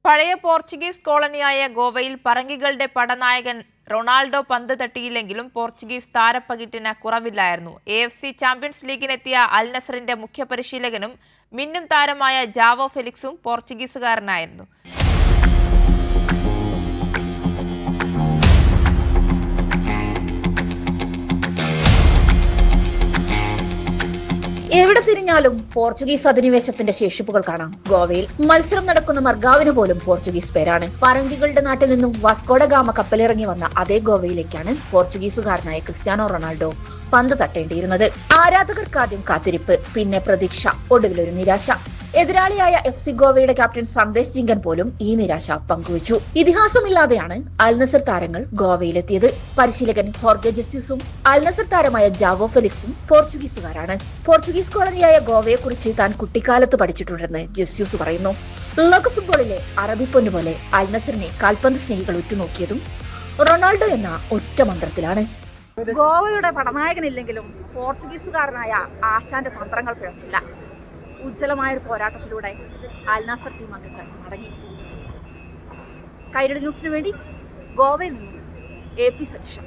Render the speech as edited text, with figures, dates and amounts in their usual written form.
പഴയ പോർച്ചുഗീസ് കോളനിയായ ഗോവയിൽ പറങ്കികളുടെ പടനായകൻ റൊണാൾഡോ പന്ത് തട്ടിയില്ലെങ്കിലും പോർച്ചുഗീസ് താരപ്പകിട്ടിന് കുറവില്ലായിരുന്നു. AFC ചാമ്പ്യൻസ് ലീഗിനെത്തിയ അൽ നസറിന്റെ മുഖ്യ പരിശീലകനും മിന്നും താരമായ ജാവോ ഫെലിക്സും പോർച്ചുഗീസുകാരനായിരുന്നു. എവിടെ തിരിഞ്ഞാലും പോർച്ചുഗീസ് അധിനിവേശത്തിന്റെ ശേഷിപ്പുകൾ കാണാം. ഗോവയിൽ മത്സരം നടക്കുന്ന മർഗാവിന് പോലും പോർച്ചുഗീസ് പേരാണ്. പറങ്കികളുടെ നാട്ടിൽ നിന്നും വാസ്കോഡ ഗാമ കപ്പലിറങ്ങി വന്ന അതേ ഗോവയിലേക്കാണ് പോർച്ചുഗീസുകാരനായ ക്രിസ്ത്യാനോ റൊണാൾഡോ പന്ത് തട്ടേണ്ടിയിരുന്നത്. ആരാധകർക്ക് ആദ്യം കാത്തിരിപ്പ്, പിന്നെ പ്രതീക്ഷ, ഒടുവിലൊരു നിരാശ. എതിരാളിയായ FC ഗോവയുടെ ക്യാപ്റ്റൻ സന്ദേശ് ജിങ്കൻ പോലും ഈ നിരാശ പങ്കുവച്ചു. ഇതിഹാസമില്ലാതെയാണ് അൽ നസർ താരങ്ങൾ ഗോവയിലെത്തിയത്. പരിശീലകൻ ഹോർഗെ ജെസ്യൂസും അൽ നസർ താരമായ ജാവോ ഫെലിക്സും പോർച്ചുഗീസുകാരാണ്. പോർച്ചുഗീസ് കോളനിയായ ഗോവയെക്കുറിച്ച് താൻ കുട്ടിക്കാലത്ത് പഠിച്ചിട്ടുണ്ടെന്ന് ജെസ്യൂസ് പറയുന്നു. ലോക ഫുട്ബോളിലെ അറബിപ്പൊന്നു പോലെ അൽ നസറിനെ കാൽപന്ത് സ്നേഹികൾ ഉറ്റുനോക്കിയതും റൊണാൾഡോ എന്ന ഒറ്റ മന്ത്രത്തിലാണ്. ഗോവയുടെ പടനായകനില്ലെങ്കിലും പോർച്ചുഗീസുകാരനായ ആശാന്റെ തന്ത്രങ്ങൾ പിഴച്ചില്ല. ഉജ്ജ്വലമായൊരു പോരാട്ടത്തിലൂടെ അൽ നസർ ടീം അംഗങ്ങൾ മടങ്ങി. കൈരളി ന്യൂസിനു വേണ്ടി ഗോവയിൽ നിന്നും AP സതീശൻ.